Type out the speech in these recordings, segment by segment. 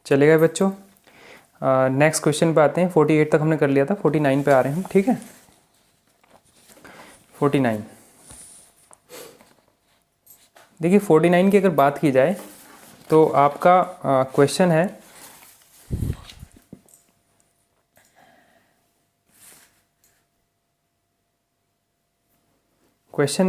चलेगा बच्चों। Next question पे आते हैं। 48 तक हमने कर लिया था, 49 पे आ रहे हैं हम। ठीक है, 49। देखिए 49 की अगर बात की जाए तो आपका क्वेश्चन है,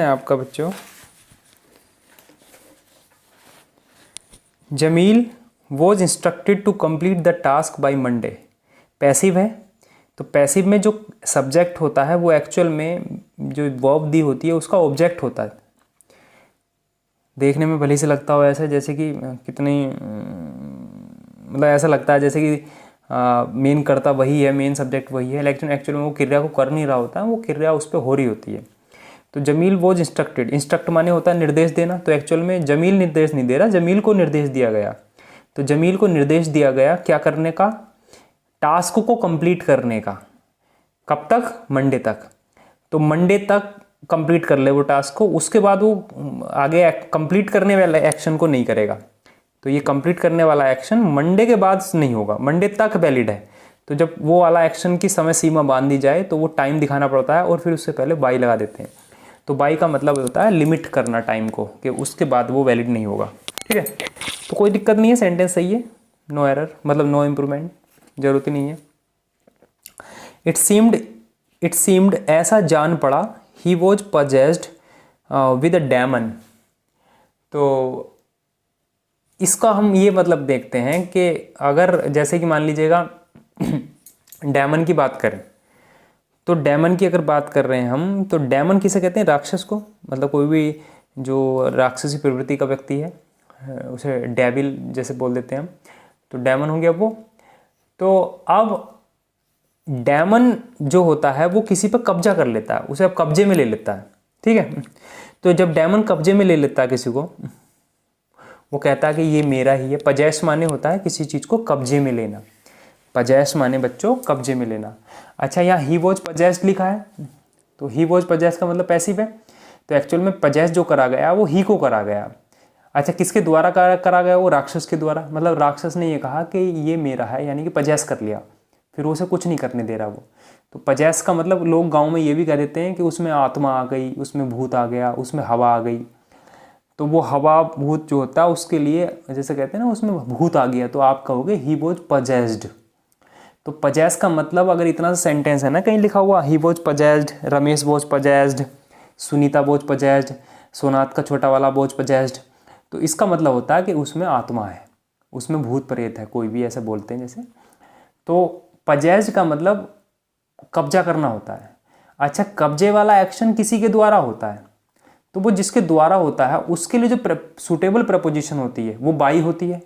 आपका बच्चों, Jameel was instructed to complete the task by Monday. Passive है, तो पैसिव में जो सब्जेक्ट होता है वो एक्चुअल में जो वर्ब दी होती है उसका ऑब्जेक्ट होता है। देखने में भले से लगता हो ऐसा जैसे कि कितनी मतलब ऐसा लगता है जैसे कि मेन कर्ता वही है, मेन सब्जेक्ट वही है, लेकिन एक्चुअल में वो क्रिया को कर नहीं रहा होता है, वो क्रिया उस पर हो रही होती है। तो जमील वॉज इंस्ट्रक्टेड, इंस्ट्रक्ट माने होता है निर्देश देना, तो एक्चुअल में जमील निर्देश नहीं दे रहा, जमील को निर्देश दिया गया। तो जमील को निर्देश दिया गया क्या करने का, टास्क को कंप्लीट करने का। कब तक, मंडे तक। तो मंडे तक कंप्लीट कर ले वो टास्क को, उसके बाद वो आगे कंप्लीट करने वाले एक्शन को नहीं करेगा। तो ये कंप्लीट करने वाला एक्शन मंडे के बाद नहीं होगा, मंडे तक वैलिड है। तो जब वो वाला एक्शन की समय सीमा बांध दी जाए तो वो टाइम दिखाना पड़ता है और फिर उससे पहले बाई लगा देते हैं। तो बाई का मतलब होता है लिमिट करना टाइम को, कि उसके बाद वो वैलिड नहीं होगा। ठीक है, तो कोई दिक्कत नहीं है, सेंटेंस सही है, नो एरर, मतलब नो इम्प्रूवमेंट, जरूरत ही नहीं है। इट सीम्ड ऐसा जान पड़ा, he was possessed with a demon. तो इसका हम ये मतलब देखते हैं कि अगर जैसे कि मान लीजिएगा डेमन की बात करें, तो डेमन की अगर बात कर रहे हैं हम, तो डेमन किसे कहते हैं, राक्षस को, मतलब कोई भी जो राक्षसी प्रवृत्ति का व्यक्ति है उसे डेविल जैसे बोल देते हैं हम, तो डेमन हो गया वो। तो अब डेमन जो होता है वो किसी पर कब्जा कर लेता है, उसे अब कब्जे में ले लेता है। ठीक है, तो जब डेमन कब्जे में ले लेता है किसी को, वो कहता है कि ये मेरा ही है। पजेस माने होता है किसी चीज को कब्जे में लेना, पजेस माने बच्चों कब्जे में लेना। अच्छा, यहाँ ही वॉज पजेस्ड लिखा है, तो ही वॉज पजेस्ड का मतलब पैसिव है, तो एक्चुअल में पजेस जो करा गया वो ही को करा गया। अच्छा, किसके द्वारा करा गया, वो राक्षस के द्वारा, मतलब राक्षस ने ये कहा कि ये मेरा है, यानी कि पजेस कर लिया, फिर उसे कुछ नहीं करने दे रहा वो। तो पजेस का मतलब लोग गांव में ये भी कह देते हैं कि उसमें आत्मा आ गई, उसमें भूत आ गया, उसमें हवा आ गई। तो वो हवा भूत जो होता है उसके लिए जैसे कहते हैं ना, उसमें भूत आ गया, तो आप कहोगे ही वॉज पजेस्ड। तो पजेस का मतलब अगर इतना सा सेंटेंस है ना कहीं लिखा हुआ, he was possessed, Ramesh was possessed, Sunita was possessed, Sonath का छोटा वाला वॉज पजेस्ड, तो इसका मतलब होता है कि उसमें आत्मा है, उसमें भूत प्रेत है, कोई भी ऐसे बोलते हैं जैसे। तो पजेस्ड का मतलब कब्जा करना होता है। अच्छा, कब्जे वाला एक्शन किसी के द्वारा होता है, तो वो जिसके द्वारा होता है उसके लिए जो सुटेबल प्रपोजिशन होती है वो बाई होती है।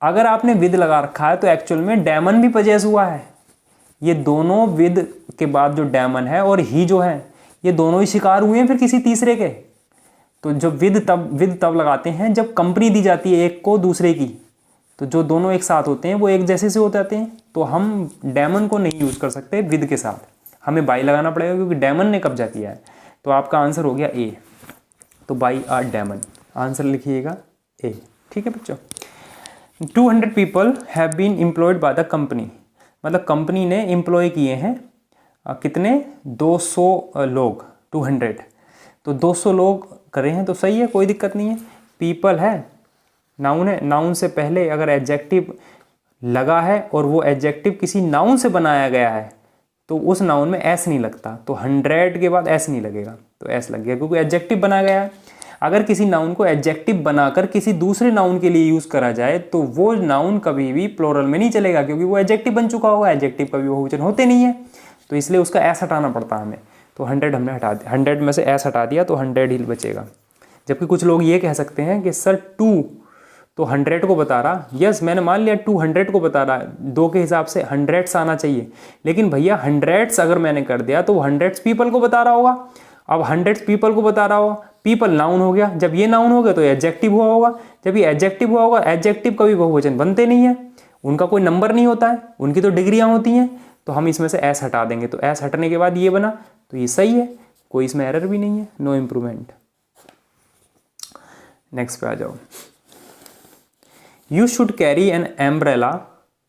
अगर आपने विद लगा रखा है तो एक्चुअल में डेमन भी पजेस हुआ है। ये दोनों विद के बाद जो डेमन है और ही जो है, ये दोनों ही शिकार हुए हैं फिर किसी तीसरे के। तो जो विद तब लगाते हैं जब कंपनी दी जाती है एक को दूसरे की, तो जो दोनों एक साथ होते हैं वो एक जैसे से हो जाते हैं। तो हम डेमन को नहीं यूज कर सकते विद के साथ, हमें बाई लगाना पड़ेगा क्योंकि डेमन ने कब्जा किया है। तो आपका आंसर हो गया ए, तो बाई आर डेमन, आंसर लिखिएगा ए। ठीक है बच्चों, 200 people have been employed by the company, मतलब कंपनी ने एम्प्लॉय किए हैं कितने, 200 लोग, 200, तो 200 लोग करे हैं, तो सही है, कोई दिक्कत नहीं है। पीपल है, नाउन है, नाउन से पहले अगर एडजेक्टिव लगा है और वो एडजेक्टिव किसी नाउन से बनाया गया है तो उस नाउन में एस नहीं लगता, तो 100 के बाद एस नहीं लगेगा, तो एस लग गया क्योंकि एडजेक्टिव बनाया गया है। अगर किसी नाउन को एडजेक्टिव बनाकर किसी दूसरे नाउन के लिए यूज करा जाए तो वो नाउन कभी भी प्लोरल में नहीं चलेगा, क्योंकि वो एडजेक्टिव बन चुका होगा, एडजेक्टिव कभी बहुवचन होते नहीं है, तो इसलिए उसका एस हटाना पड़ता है हमें। तो 100 हमने हटा दिया, 100 में से एस हटा दिया तो 100 ही बचेगा। जबकि कुछ लोग ये कह सकते हैं कि सर 2 तो 100 को बता रहा, यस मैंने मान लिया 200 को बता रहा है, 2 के हिसाब से 100 आना चाहिए, लेकिन भैया 100 अगर मैंने कर दिया तो 100 पीपल को बता रहा होगा। अब 100 पीपल को बता रहा होगा, पीपल नाउन हो गया, जब ये नाउन हो गया तो एडजेक्टिव हुआ होगा, जब ये एडजेक्टिव हुआ होगा, एडजेक्टिव कभी बहुवचन बनते नहीं है, उनका कोई नंबर नहीं होता है, उनकी तो डिग्रियां होती हैं, तो हम इसमें से एस हटा देंगे, तो एस हटने के बाद ये बना, तो ये सही है, कोई इसमें एरर भी नहीं है, नो इम्प्रूवमेंट। नेक्स्ट पे आ जाओ। You should carry an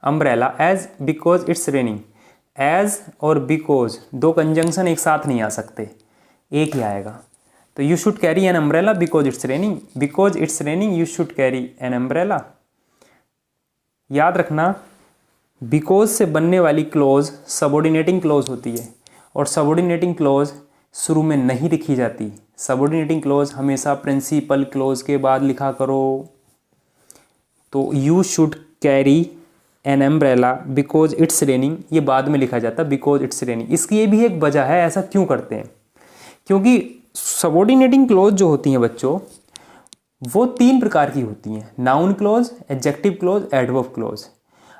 umbrella as because it's raining. As और बिकॉज दो कंजंक्शन एक साथ नहीं आ सकते, एक ही आएगा। तो you should carry an umbrella because it's raining you should carry an umbrella. याद रखना, बिकॉज से बनने वाली क्लोज सबऑर्डिनेटिंग क्लोज होती है, और सबऑर्डिनेटिंग क्लोज शुरू में नहीं लिखी जाती। सबऑर्डिनेटिंग क्लोज हमेशा प्रिंसिपल क्लोज के बाद लिखा करो। तो you should carry an umbrella because it's raining, ये बाद में लिखा जाता बिकॉज इट्स रेनिंग। इसकी ये भी एक वजह है, ऐसा क्यों करते हैं, क्योंकि सबऑर्डिनेटिंग क्लोज जो होती हैं बच्चों, वो 3 प्रकार की होती हैं, noun close, adjective close, adverb close.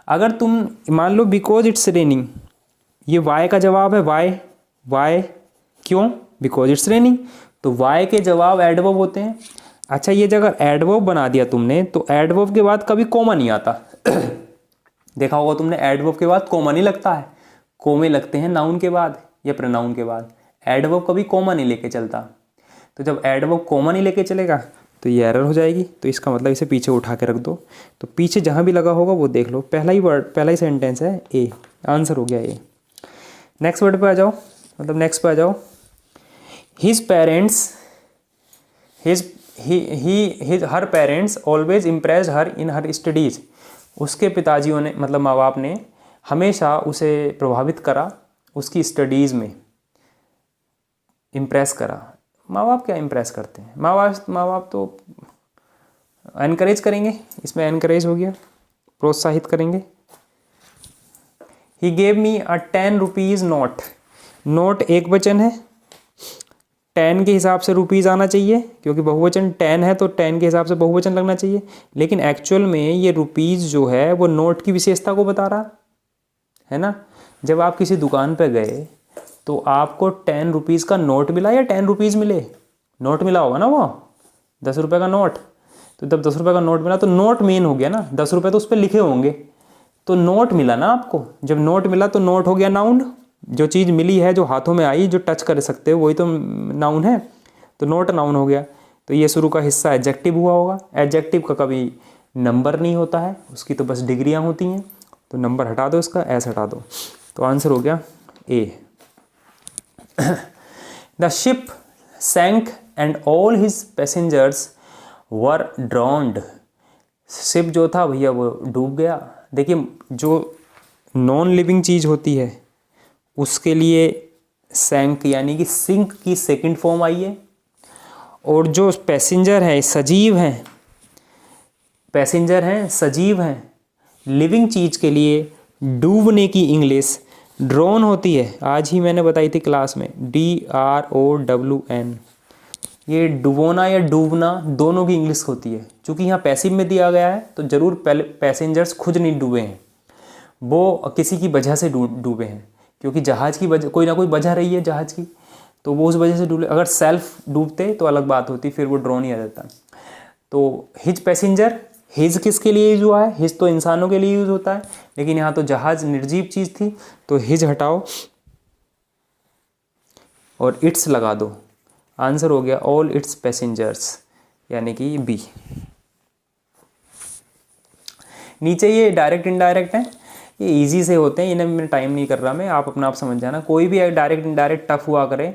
अगर तुम मान लो बिकॉज इट्स रेनिंग, ये वाई का जवाब है, वाई क्यों, बिकॉज इट्स रेनिंग, तो वाई के जवाब एडवर्ब होते हैं। अच्छा, ये अगर एडवर्ब बना दिया तुमने, तो एडवर्ब के बाद कभी कोमा नहीं आता। देखा होगा तुमने, एडवर्ब के बाद कोमा नहीं लगता है, कोमे लगते हैं नाउन के बाद या प्रोनाउन के बाद। एडवर्ब कभी कोमा नहीं लेके चलता। तो जब एडवर्ब कोमा नहीं लेके चलेगा तो ये एरर हो जाएगी। तो इसका मतलब इसे पीछे उठा के रख दो। तो पीछे जहाँ भी लगा होगा वो देख लो। पहला ही वर्ड, पहला ही सेंटेंस है ए, आंसर हो गया ए। नेक्स्ट वर्ड पे आ जाओ, मतलब नेक्स्ट पे आ जाओ। हिज पेरेंट्स हर पेरेंट्स ऑलवेज इम्प्रेस्ड हर इन हर स्टडीज़। उसके पिताजियों ने, मतलब माँ बाप ने हमेशा उसे प्रभावित करा उसकी स्टडीज़ में, इम्प्रेस करा। माँ बाप क्या इम्प्रेस करते हैं, माँ बाप तो एनकरेज करेंगे, इसमें एनकरेज हो गया, प्रोत्साहित करेंगे। He gave me a 10 rupees note. Note एक वचन है, 10 के हिसाब से रुपीज़ आना चाहिए, क्योंकि बहुवचन 10 है तो 10 के हिसाब से बहुवचन लगना चाहिए। लेकिन एक्चुअल में ये रुपीज़ जो है वो नोट की विशेषता को बता रहा है ना। जब आप किसी दुकान पर गए तो आपको 10 रुपीज़ का नोट मिला या 10 रुपीज़ मिले, नोट मिला होगा ना, वो 10 रुपये का नोट। तो जब 10 रुपये का नोट मिला तो नोट मेन हो गया ना, 10 रुपये तो उस पर लिखे होंगे, तो नोट मिला ना आपको। जब नोट मिला तो नोट हो गया नाउन। जो चीज़ मिली है, जो हाथों में आई, जो टच कर सकते हो, वही तो नाउन है। तो नोट नाउन हो गया। तो ये शुरू का हिस्सा एडजेक्टिव हुआ होगा। एडजेक्टिव का कभी नंबर नहीं होता है, उसकी तो बस डिग्रियाँ होती हैं। तो नंबर हटा दो, इसका एस हटा दो, तो आंसर हो गया A. The ship sank and all his passengers were drowned. Ship जो था भैया वो डूब गया। देखिए, जो नॉन लिविंग चीज़ होती है उसके लिए सैंक यानी कि सिंक की सेकंड फॉर्म आई है, और जो पैसेंजर है सजीव हैं, पैसेंजर हैं सजीव हैं, लिविंग चीज़ के लिए डूबने की इंग्लिश ड्रोन होती है। आज ही मैंने बताई थी क्लास में, DROWN। ये डुबोना या डूबना दोनों की इंग्लिश होती है। चूँकि यहाँ पैसिव में दिया गया है तो ज़रूर पैसेंजर्स खुद नहीं डूबे हैं, वो किसी की वजह से डूबे हैं, क्योंकि जहाज़ की वजह, कोई ना कोई वजह रही है जहाज़ की, तो वो उस वजह से डूबे। अगर सेल्फ डूबते तो अलग बात होती, फिर वो ड्रोन ही आ जाता। तो हिज पैसेंजर, हिज किसके लिए यूज हुआ है, हिज तो इंसानों के लिए यूज होता है, लेकिन यहाँ तो जहाज़ निर्जीव चीज़ थी, तो हिज हटाओ और इट्स लगा दो, आंसर हो गया ऑल इट्स पैसेंजर्स, यानी कि बी। नीचे ये डायरेक्ट इनडायरेक्ट हैं, ये इजी से होते हैं, इन्हें मैं टाइम नहीं कर रहा मैं, आप अपना आप समझ जाना। कोई भी डायरेक्ट इनडायरेक्ट टफ हुआ करे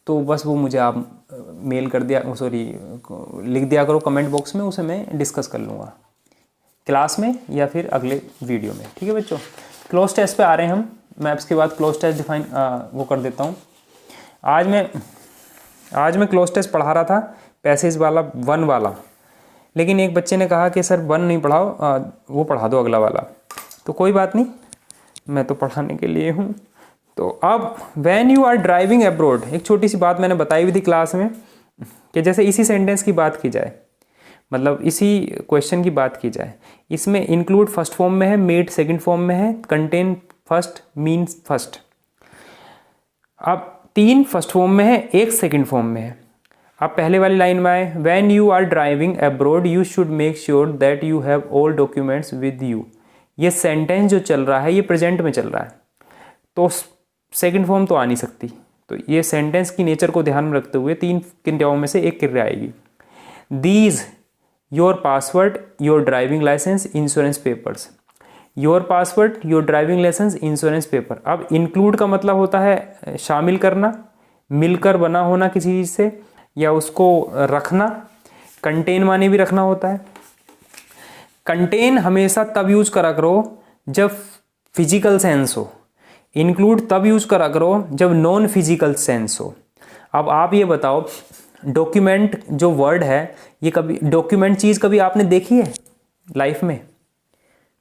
तो बस वो मुझे आप मेल कर दिया, सॉरी लिख दिया करो कमेंट बॉक्स में, उसे मैं डिस्कस कर लूँगा क्लास में या फिर अगले वीडियो में। ठीक है बच्चों, क्लोज टेस्ट पे आ रहे हैं हम। मैं इसके बाद क्लोज टेस्ट डिफाइन वो कर देता हूँ। आज मैं क्लोज टेस्ट पढ़ा रहा था पैसेज वाला 1 वाला, लेकिन एक बच्चे ने कहा कि सर 1 नहीं पढ़ाओ, वो पढ़ा दो अगला वाला। तो कोई बात नहीं, मैं तो पढ़ाने के लिए हूँ। तो अब when you are driving abroad, एक छोटी सी बात मैंने बताई हुई थी क्लास में कि जैसे इसी सेंटेंस की बात की जाए, मतलब इसी क्वेश्चन की बात की जाए, इसमें इंक्लूड फर्स्ट फॉर्म में है, मेड सेकंड फॉर्म में है, कंटेन फर्स्ट, मीन्स फर्स्ट। अब 3 फर्स्ट फॉर्म में है, 1 सेकंड फॉर्म में है। अब पहले वाली लाइन में आए, when you are driving abroad you should make sure that you have all documents with you. ये सेंटेंस जो चल रहा है ये प्रेजेंट में चल रहा है, तो सेकंड फॉर्म तो आ नहीं सकती। तो ये सेंटेंस की नेचर को ध्यान में रखते हुए 3 क्रियाओं में से एक क्रिया आएगी। These your password, your driving licence, insurance papers. Your password, your driving licence, insurance paper. अब इंक्लूड का मतलब होता है शामिल करना, मिलकर बना होना किसी चीज़ से, या उसको रखना। कंटेन माने भी रखना होता है। कंटेन हमेशा तब यूज करा करो जब फिजिकल सेंस हो। इंक्लूड तब यूज करा करो जब नॉन फिजिकल सेंस हो। अब आप ये बताओ, डॉक्यूमेंट जो वर्ड है, ये कभी डॉक्यूमेंट चीज़ कभी आपने देखी है लाइफ में?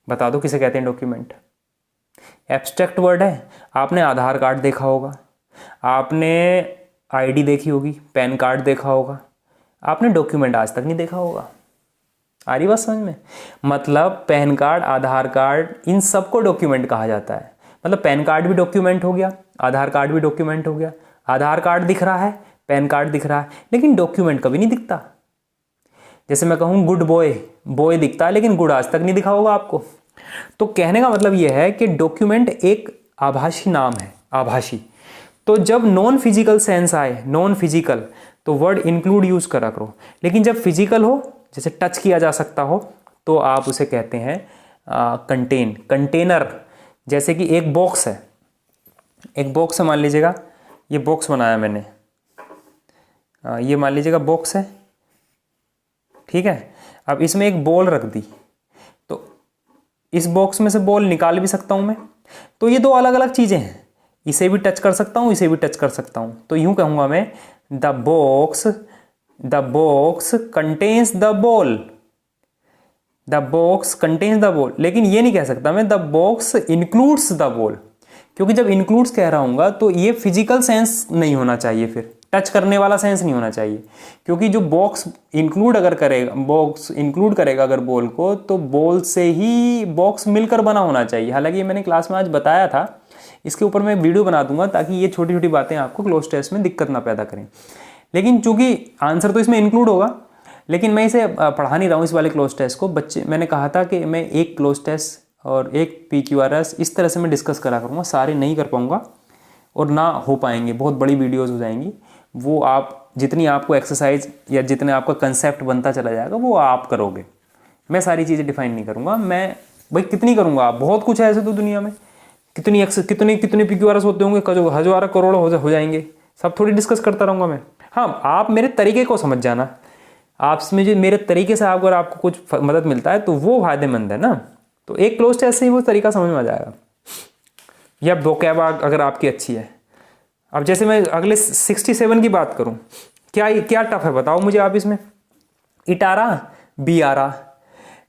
बता दो किसे कहते हैं डॉक्यूमेंट। एब्स्ट्रैक्ट वर्ड है। आपने आधार कार्ड देखा होगा, आपने आईडी देखी होगी, पैन कार्ड देखा होगा, आपने डॉक्यूमेंट आज तक नहीं देखा होगा। आ रही बात समझ में? मतलब पैन कार्ड, आधार कार्ड, इन सबको डॉक्यूमेंट कहा जाता है। मतलब पैन कार्ड भी डॉक्यूमेंट हो गया, आधार कार्ड भी डॉक्यूमेंट हो गया। आधार कार्ड दिख रहा है, पैन कार्ड दिख रहा है, लेकिन डॉक्यूमेंट कभी नहीं दिखता। जैसे मैं कहूँ गुड बॉय, बॉय दिखता है लेकिन गुड आज तक नहीं दिखा होगा आपको। तो कहने का मतलब यह है कि डॉक्यूमेंट एक आभासी नाम है, आभासी। तो जब नॉन फिजिकल सेंस आए, नॉन फिजिकल, तो वर्ड इंक्लूड यूज करा करो। लेकिन जब फिजिकल हो, जैसे टच किया जा सकता हो, तो आप उसे कहते हैं कंटेन, कंटेनर। जैसे कि एक बॉक्स है, एक बॉक्स है, मान लीजिएगा ये बॉक्स बनाया मैंने, ये मान लीजिएगा बॉक्स है, ठीक है। अब इसमें एक बॉल रख दी, तो इस बॉक्स में से बॉल निकाल भी सकता हूं मैं। तो ये दो अलग अलग चीज़ें हैं, इसे भी टच कर सकता हूं, इसे भी टच कर सकता हूं। तो यूं कहूंगा मैं, the box contains the ball, the box contains the ball. लेकिन ये नहीं कह सकता मैं the box includes the ball, क्योंकि जब इंक्लूड्स कह रहा हूँगा तो ये फिजिकल सेंस नहीं होना चाहिए, फिर टच करने वाला सेंस नहीं होना चाहिए। क्योंकि जो बॉक्स इंक्लूड अगर करेगा, बॉक्स इंक्लूड करेगा अगर बॉल को, तो बॉल से ही बॉक्स मिलकर बना होना चाहिए। हालांकि मैंने क्लास में आज बताया था, इसके ऊपर मैं वीडियो बना दूंगा ताकि ये छोटी छोटी बातें आपको क्लोज टेस्ट में दिक्कत ना पैदा करें। लेकिन चूंकि आंसर तो इसमें इंक्लूड होगा, लेकिन मैं इसे पढ़ा नहीं रहा हूँ इस वाले क्लोज टेस्ट को। बच्चे, मैंने कहा था कि मैं एक क्लोज टेस्ट और एक PQRS इस तरह से मैं डिस्कस करा करूँगा, सारे नहीं कर पाऊँगा और ना हो पाएंगे, बहुत बड़ी वीडियोज़ हो जाएंगी। वो आप जितनी आपको एक्सरसाइज या जितने आपका कंसेप्ट बनता चला जाएगा वो आप करोगे। मैं सारी चीज़ें डिफाइन नहीं करूँगा। मैं भाई कितनी करूँगा, बहुत कुछ है ऐसे तो दुनिया में, कितनी PQRS होते होंगे, हज़ार करोड़ हो जाएंगे, सब थोड़ी डिस्कस करता रहूँगा मैं। हाँ, आप मेरे तरीके को समझ जाना, आपसे जो मेरे तरीके से अगर आपको कुछ मदद मिलता है तो वो फायदेमंद है ना। तो एक क्लोज टेस्ट से ही वो तरीका समझ में आ जाएगा, या वोकैब अगर आपकी अच्छी है। अब जैसे मैं अगले 67 की बात करूं, क्या टफ है बताओ मुझे आप इसमें। इट आ रहा, बी आ रहा,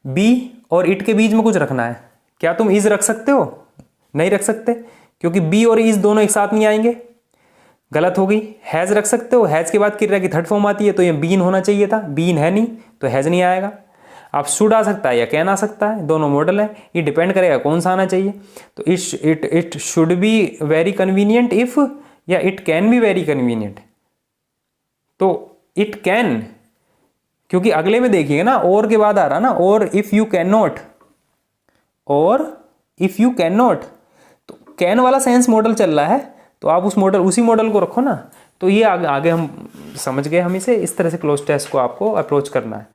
बी और इट के बीच में कुछ रखना है। क्या तुम इज रख सकते हो? नहीं रख सकते, क्योंकि बी और इज दोनों एक साथ नहीं आएंगे, गलत हो गई। हैज रख सकते हो, हैज के बाद क्रिया की थर्ड फॉर्म आती है, तो ये बीन होना चाहिए था, बीन है नहीं तो हैज नहीं आएगा। आप शुड आ सकता है या कैन आ सकता है, दोनों मॉडल है, ये डिपेंड करेगा कौन सा आना चाहिए। तो it should be very convenient if, या it can be very convenient. तो इट कैन, क्योंकि अगले में देखिएगा ना, और के बाद आ रहा ना, और इफ यू कैन नॉट, और इफ यू कैन नॉट, तो कैन वाला सेंस मॉडल चल रहा है, तो आप उसी मॉडल को रखो ना। तो ये आगे हम समझ गए, हम इसे इस तरह से क्लोज टेस्ट को आपको अप्रोच करना है।